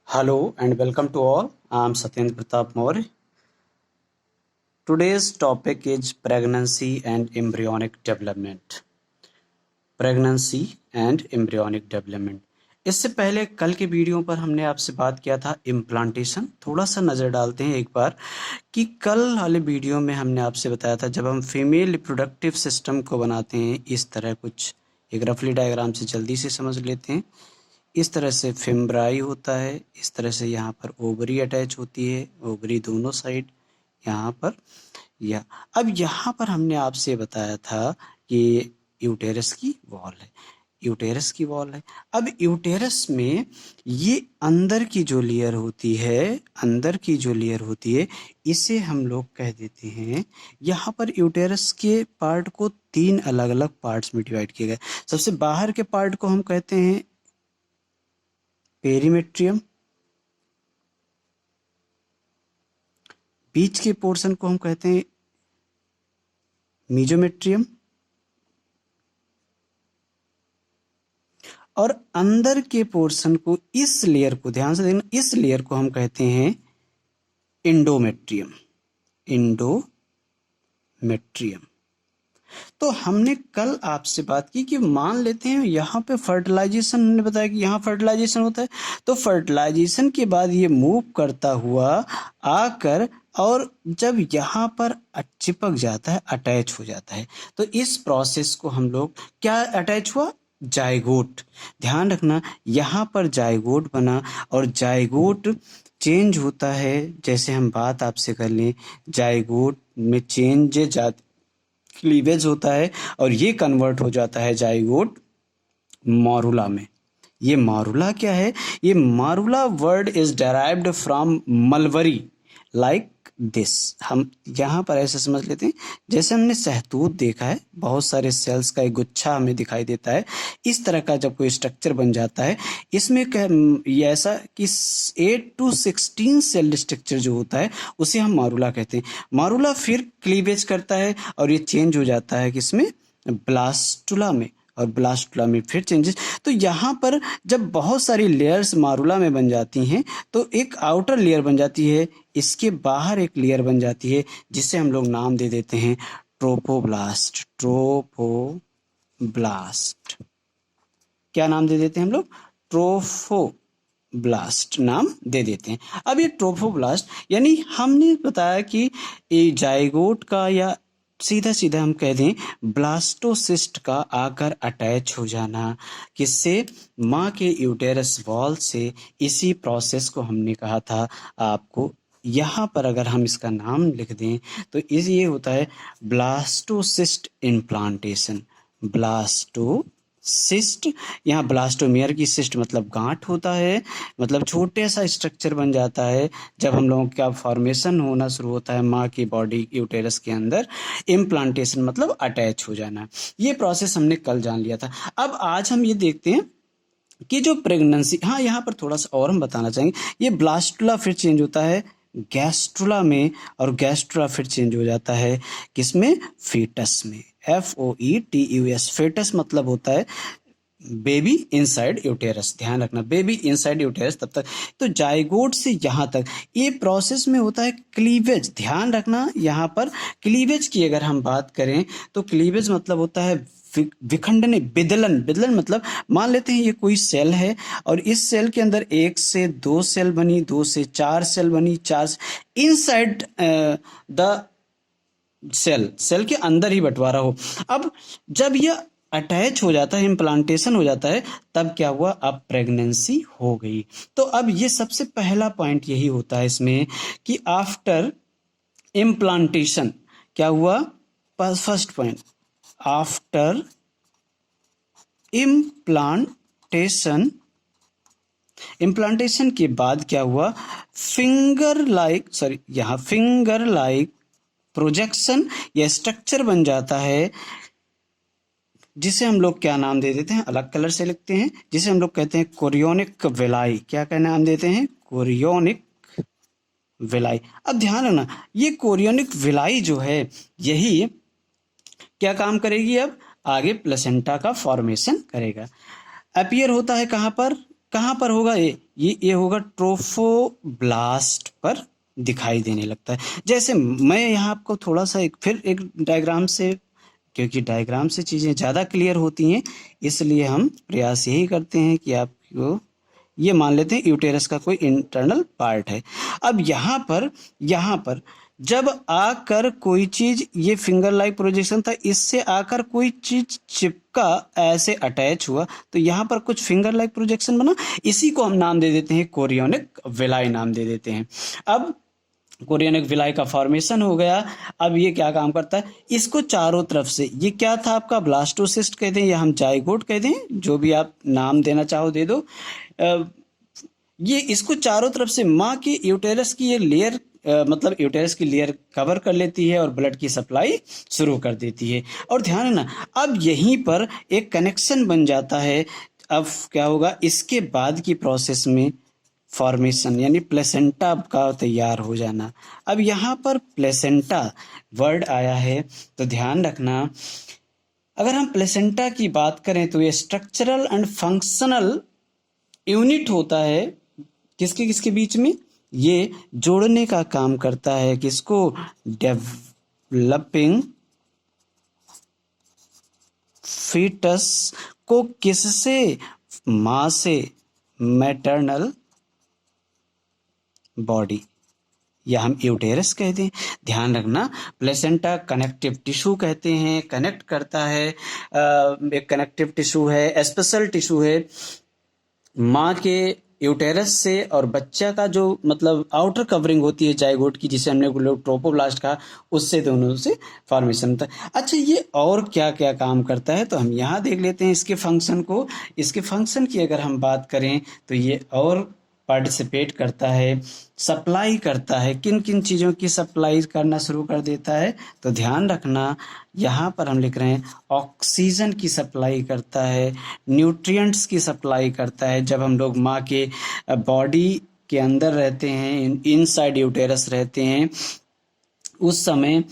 Hello and welcome to all. I am Satyendra Pratap Maurya. Today's topic is pregnancy and embryonic development. Pregnancy and embryonic development. इससे पहले कल के video पर हमने आपसे बात किया था इम्प्लांटेशन. थोड़ा सा नज़र डालते हैं एक बार कि कल वाले वीडियो में हमने आपसे बताया था जब हम फीमेल रिप्रोडक्टिव सिस्टम को बनाते हैं इस तरह कुछ एक रफली डायग्राम से जल्दी से समझ लेते हैं. इस तरह से फिम्ब्राई होता है, इस तरह से यहाँ पर ओवरी अटैच होती है, ओवरी दोनों साइड यहाँ पर या अब यहाँ पर हमने आपसे बताया था कि यूटेरस की वॉल है, यूटेरस की वॉल है. अब यूटेरस में ये अंदर की जो लेयर होती है, अंदर की जो लेयर होती है इसे हम लोग कह देते हैं. यहाँ पर यूटेरस के पार्ट को 3 अलग अलग पार्ट्स में डिवाइड किए गए. सबसे बाहर के पार्ट को हम कहते हैं पेरीमेट्रियम, बीच के पोर्शन को हम कहते हैं मीजोमेट्रियम और अंदर के पोर्शन को, इस लेयर को ध्यान से देखना, इस लेयर को हम कहते हैं इंडोमेट्रियम. इंडोमेट्रियम. तो हमने कल आपसे बात की कि मान लेते हैं यहाँ पे फर्टिलाइजेशन, हमने बताया कि यहाँ फर्टिलाइजेशन होता है, तो फर्टिलाइजेशन के बाद ये मूव करता हुआ आकर और जब यहाँ पर चिपक जाता है, अटैच हो जाता है, तो इस प्रोसेस को हम लोग क्या अटैच हुआ, जाइगोट. ध्यान रखना यहाँ पर जाइगोट बना और जाइगोट चेंज होता है. जैसे हम बात आपसे कर लें, जाइगोट में चेंज क्लीवेज होता है और ये कन्वर्ट हो जाता है जाइगोट मारुला में. ये मारुला क्या है, ये marula word is derived from mulberry like this. हम यहाँ पर ऐसे समझ लेते हैं जैसे हमने सहतूत देखा है, बहुत सारे सेल्स का एक गुच्छा हमें दिखाई देता है. इस तरह का जब कोई स्ट्रक्चर बन जाता है इसमें ये ऐसा कि 8 to 16 सेल स्ट्रक्चर जो होता है उसे हम मारुला कहते हैं. मारुला फिर क्लीवेज करता है और ये चेंज हो जाता है किसमें, ब्लास्टुला में, और ब्लास्टुला में फिर चेंजेस. तो यहाँ पर जब बहुत सारी लेयर्स मारुला में बन जाती हैं तो एक आउटर लेयर बन जाती है, इसके बाहर एक लेयर बन जाती है जिसे हम लोग नाम दे देते हैं ट्रोफोब्लास्ट. ट्रोफोब्लास्ट क्या नाम दे देते हैं हम लोग, ट्रोफोब्लास्ट नाम दे देते हैं. अब ये ट्रोफोब्लास्ट यानी हमने बताया कि ये जाइगोट का या सीधा सीधा हम कह दें ब्लास्टोसिस्ट का आकर अटैच हो जाना, किससे, माँ के यूटेरस वॉल से. इसी प्रोसेस को हमने कहा था आपको. यहाँ पर अगर हम इसका नाम लिख दें तो ये होता है ब्लास्टोसिस्ट इम्प्लांटेशन. ब्लास्टोसिस्ट, यहाँ ब्लास्टोमियर की सिस्ट मतलब गांठ होता है, मतलब छोटे सा स्ट्रक्चर बन जाता है जब हम लोगों का फॉर्मेशन होना शुरू होता है माँ की बॉडी यूटेरस के अंदर. इम्प्लांटेशन मतलब अटैच हो जाना. ये प्रोसेस हमने कल जान लिया था. अब आज हम ये देखते हैं कि जो प्रेगनेंसी, हाँ यहाँ पर थोड़ा सा और हम बताना चाहेंगे, ये ब्लास्टुला फिर चेंज होता है गैस्ट्रुला में और गैस्ट्रुला फिर चेंज हो जाता है किसमें, फीटस में. FOETUS, फेटस मतलब होता है बेबी इनसाइड यूटेरस. ध्यान रखना बेबी इनसाइड यूटेरस तब तक. तो जाइगोट से यहाँ तक ये प्रोसेस में होता है क्लीवेज. ध्यान रखना यहाँ पर क्लीवेज की अगर हम बात करें तो क्लीवेज मतलब होता है विखंडन, विदलन. विदलन मतलब मान लेते हैं ये कोई सेल है और इस सेल के अंदर 1 से 2 सेल बनी, 2 से 4 सेल बनी, 4 इनसाइड द सेल के अंदर ही बंटवारा हो. अब जब यह अटैच हो जाता है, इम्प्लांटेशन हो जाता है, तब क्या हुआ, अब प्रेगनेंसी हो गई. तो अब ये सबसे पहला पॉइंट यही होता है इसमें कि आफ्टर इम्प्लांटेशन क्या हुआ, फर्स्ट पॉइंट, आफ्टर इम्प्लांटेशन के बाद क्या हुआ, फिंगर लाइक प्रोजेक्शन या स्ट्रक्चर बन जाता है जिसे हम लोग क्या नाम दे देते हैं, अलग कलर से लिखते हैं, जिसे हम लोग कहते हैं कोरियोनिक विलाई. क्या नाम देते हैं, कोरियोनिक विलाई. अब ध्यान रखना ये कोरियोनिक विलाई जो है यही क्या काम करेगी, अब आगे प्लेसेंटा का फॉर्मेशन करेगा. अपीयर होता है कहाँ पर, कहाँ पर होगा? ये होगा ट्रोफोब्लास्ट पर दिखाई देने लगता है। जैसे मैं यहाँ आपको थोड़ा सा फिर एक डायग्राम से, क्योंकि डायग्राम से चीज़ें ज़्यादा क्लियर होती हैं, इसलिए हम प्रयास यही करते हैं कि आपको ये मान लेते हैं यूटेरस का कोई इंटरनल पार्ट है। अब यहाँ पर जब आकर कोई चीज, ये फिंगर लाइक प्रोजेक्शन था, इससे आकर कोई चीज चिपका, ऐसे अटैच हुआ, तो यहाँ पर कुछ फिंगर लाइक प्रोजेक्शन बना। इसी को हम नाम दे देते हैं कोरियोनिक विलाई नाम दे देते हैं। अब कोरियोनिक विलाई का फॉर्मेशन हो गया। अब ये क्या काम करता है? इसको चारों तरफ से, ये क्या था आपका? ब्लास्टोसिस्ट कहते हैं या हम जाइगोट कहते हैं, जो भी आप नाम देना चाहो दे दो। ये इसको चारों तरफ से माँ के यूटेरस की ये लेयर, मतलब यूटेरस की लेयर कवर कर लेती है और ब्लड की सप्लाई शुरू कर देती है। और ध्यान है ना, अब यहीं पर एक कनेक्शन बन जाता है। अब क्या होगा? इसके बाद की प्रोसेस में फॉर्मेशन यानी प्लेसेंटा का तैयार हो जाना। अब यहाँ पर प्लेसेंटा वर्ड आया है, तो ध्यान रखना, अगर हम प्लेसेंटा की बात करें तो ये स्ट्रक्चरल एंड फंक्शनल यूनिट होता है। किसके किसके बीच में? ये जोड़ने का काम करता है। किसको? डेवलपिंग फीटस को किससे? मां से, मैटरनल बॉडी, या हम यूटेरस कहते हैं। ध्यान रखना, प्लेसेंटा कनेक्टिव टिश्यू कहते हैं, कनेक्ट करता है। एक कनेक्टिव टिश्यू है, स्पेशल टिश्यू है माँ के यूटेरस से और बच्चा का जो मतलब आउटर कवरिंग होती है जाइगोट की, जिसे हमने लोग ट्रोपोब्लास्ट कहा, उससे दोनों से फॉर्मेशन होता है। अच्छा, ये और क्या क्या काम करता है, तो हम यहाँ देख लेते हैं इसके फंक्शन को। इसके फंक्शन की अगर हम बात करें तो ये और पार्टिसिपेट करता है, सप्लाई करता है। किन किन चीज़ों की सप्लाई करना शुरू कर देता है? तो ध्यान रखना, यहाँ पर हम लिख रहे हैं ऑक्सीजन की सप्लाई करता है, न्यूट्रिएंट्स की सप्लाई करता है। जब हम लोग माँ के बॉडी के अंदर रहते हैं, इनसाइड यूटेरस रहते हैं, उस समय,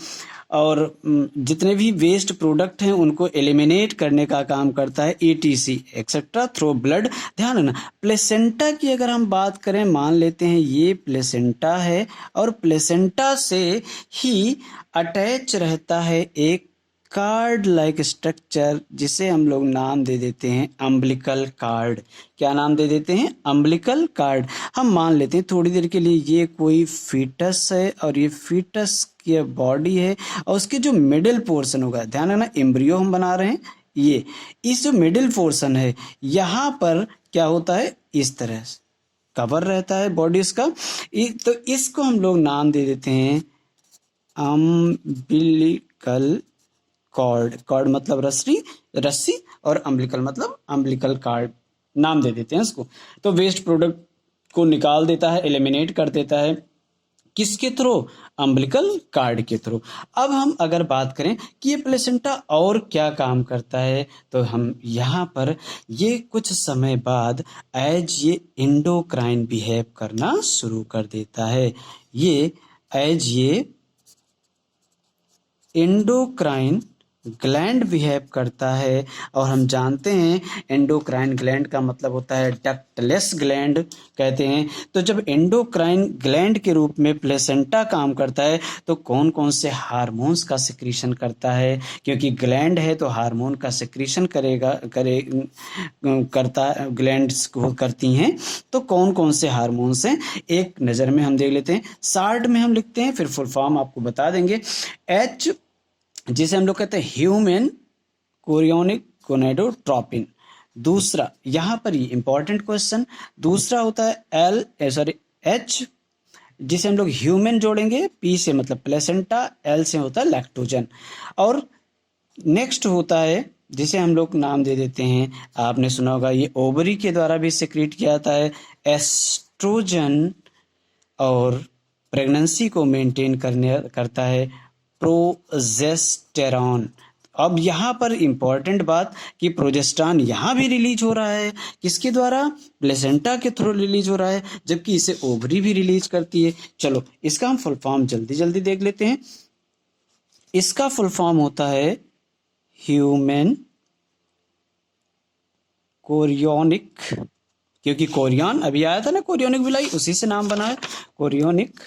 और जितने भी वेस्ट प्रोडक्ट हैं उनको एलिमिनेट करने का काम करता है, ETC एक्सेट्रा थ्रू ब्लड। ध्यान रखना, प्लेसेंटा की अगर हम बात करें, मान लेते हैं ये प्लेसेंटा है और प्लेसेंटा से ही अटैच रहता है एक कार्ड लाइक स्ट्रक्चर, जिसे हम लोग नाम दे देते हैं अम्बिलिकल कार्ड। क्या नाम दे देते हैं? Umbilical card. हम मान लेते हैं थोड़ी देर के लिए ये कोई फीटस है और ये फीटस की बॉडी है, और उसके जो मिडिल पोर्शन होगा, ध्यान रखना एम्ब्रियो हम बना रहे हैं, ये इस जो मिडिल पोर्शन है यहाँ पर क्या होता है? इस तरह से कवर रहता है बॉडी इसका। तो इसको हम लोग नाम दे देते हैं अम्बिलिकल कॉर्ड। कॉर्ड मतलब रस्सी और अम्बिलिकल मतलब अम्बिलिकल कार्ड, नाम दे देते हैं इसको। तो वेस्ट प्रोडक्ट को निकाल देता है, एलिमिनेट कर देता है, किसके थ्रू? अम्बिलिकल कार्ड के थ्रू। अब हम अगर बात करें कि ये प्लेसेंटा और क्या काम करता है, तो हम यहाँ पर ये कुछ समय बाद ये एंडोक्राइन बिहेव करना शुरू कर देता है। ये एंडोक्राइन ग्लैंड बिहेव करता है, और हम जानते हैं एंडोक्राइन ग्लैंड का मतलब होता है डक्टलेस ग्लैंड कहते हैं। तो जब एंडोक्राइन ग्लैंड के रूप में प्लेसेंटा काम करता है, तो कौन कौन से हार्मोन्स का सिक्रीशन करता है? क्योंकि ग्लैंड है तो हार्मोन का सिक्रीशन करता ग्लैंड्स को करती हैं। तो कौन कौन से हार्मोन्स हैं, एक नज़र में हम देख लेते हैं। शार्ट में हम लिखते हैं, फिर फुल फॉर्म आपको बता देंगे। H, जिसे हम लोग कहते हैं ह्यूमन कोरियोनिक गोनेडोट्रोपिन। दूसरा, यहाँ पर ये इंपॉर्टेंट क्वेश्चन, दूसरा होता है H, जिसे हम लोग ह्यूमन जोड़ेंगे, P से मतलब प्लेसेंटा, L से होता है लैक्टोजन। और नेक्स्ट होता है जिसे हम लोग नाम दे देते हैं, आपने सुना होगा, ये ओवरी के द्वारा भी सिक्रीट किया जाता है, एस्ट्रोजन, और प्रेगनेंसी को मेंटेन करता है प्रोजेस्टेरॉन। अब यहाँ पर इंपॉर्टेंट बात कि प्रोजेस्टेरॉन यहाँ भी रिलीज हो रहा है, किसके द्वारा? प्लेसेंटा के थ्रू रिलीज हो रहा है, जबकि इसे ओवरी भी रिलीज करती है। चलो इसका हम फुल फॉर्म जल्दी जल्दी देख लेते हैं। इसका फुल फॉर्म होता है ह्यूमन कोरियोनिक क्योंकि कोरियन अभी आया था ना, कोरियोनिक विलाई, उसी से नाम बना है, कोरियोनिक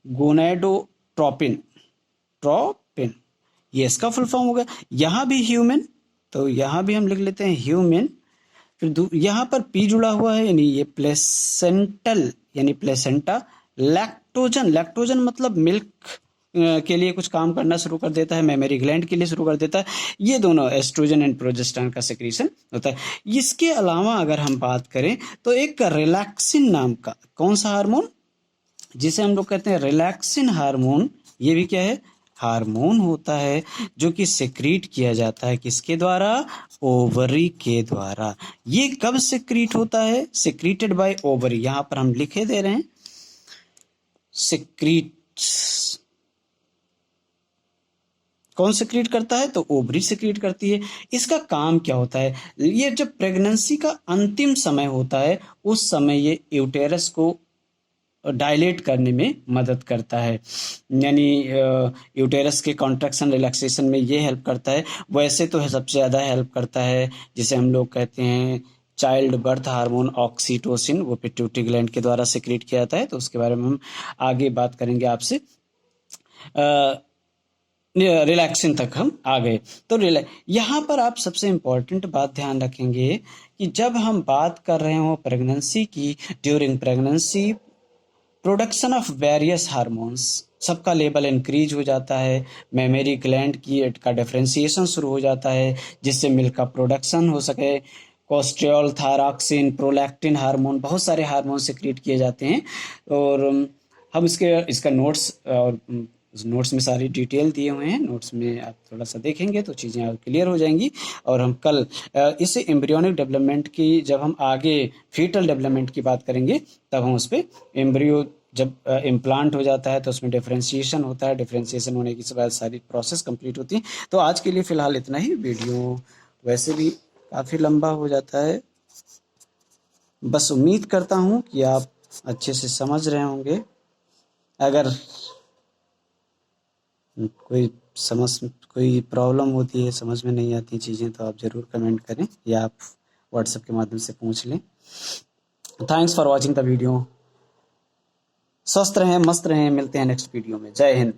गोनेडोट्रोपिन, ट्रोपिन, ये इसका फुल फॉर्म हो गया। यहाँ भी ह्यूमन, तो यहाँ भी हम लिख लेते हैं ह्यूमन, फिर यहाँ पर पी जुड़ा हुआ है, यानी ये प्लेसेंटल यानी प्लेसेंटा। लैक्टोजन, लैक्टोजन मतलब मिल्क के लिए कुछ काम करना शुरू कर देता है, मेमोरी ग्लैंड के लिए शुरू कर देता है। ये दोनों एस्ट्रोजन एंड प्रोजेस्टेरोन का सेक्रीशन होता है। इसके अलावा अगर हम बात करें तो एक रिलैक्सिन नाम का कौन सा हार्मोन, जिसे हम लोग कहते हैं रिलैक्सिन हार्मोन, ये भी क्या है, हार्मोन होता है, जो कि सेक्रीट किया जाता है किसके द्वारा, ओवरी के द्वारा। ये कब सेक्रीट होता है, सेक्रीटेड बाय ओवरी, यहां पर हम लिखे दे रहे हैं सेक्रीट्स। कौन सेक्रीट करता है, तो ओवरी सेक्रीट करती है। इसका काम क्या होता है, ये जब प्रेगनेंसी का अंतिम समय होता है उस समय ये यूटेरस को डायलेट करने में मदद करता है, यानी यूटेरस के कॉन्ट्रैक्शन रिलैक्सेशन में ये हेल्प करता है। वैसे तो सबसे ज़्यादा हेल्प करता है जिसे हम लोग कहते हैं चाइल्ड बर्थ हार्मोन ऑक्सीटोसिन, वो पिट्यूटरी ग्लैंड के द्वारा सेक्रेट किया जाता है, तो उसके बारे में हम आगे बात करेंगे आपसे। रिलैक्सिन तक हम आ गए, तो यहाँ पर आप सबसे इम्पोर्टेंट बात ध्यान रखेंगे कि जब हम बात कर रहे हो प्रेगनेंसी की, during pregnancy production of various hormones, सबका लेवल इंक्रीज हो जाता है, मेमोरी ग्लैंड की का डिफरेंशिएशन शुरू हो जाता है जिससे मिल्क का प्रोडक्शन हो सके। कोस्ट्रियोल, थायरॉक्सिन, प्रोलैक्टिन हार्मोन, बहुत सारे हार्मोन सेक्रेट किए जाते हैं। और हम इसका नोट्स, और उस नोट्स में सारी डिटेल दिए हुए हैं, नोट्स में आप थोड़ा सा देखेंगे तो चीज़ें आप क्लियर हो जाएंगी। और हम कल इस एम्ब्रियोनिक डेवलपमेंट की, जब हम आगे फीटल डेवलपमेंट की बात करेंगे तब हम उस पर, एम्ब्रियो जब इम्प्लांट हो जाता है तो उसमें डिफरेंशिएशन होता है, डिफरेंशिएशन होने के बाद सारी प्रोसेस कंप्लीट होती है। तो आज के लिए फ़िलहाल इतना ही, वीडियो वैसे भी काफ़ी लंबा हो जाता है। बस उम्मीद करता हूँ कि आप अच्छे से समझ रहे होंगे। अगर कोई प्रॉब्लम होती है, समझ में नहीं आती चीज़ें, तो आप ज़रूर कमेंट करें या आप व्हाट्सएप के माध्यम से पूछ लें। Thanks for watching the video. स्वस्थ रहें, मस्त रहें, मिलते हैं नेक्स्ट वीडियो में। जय हिंद।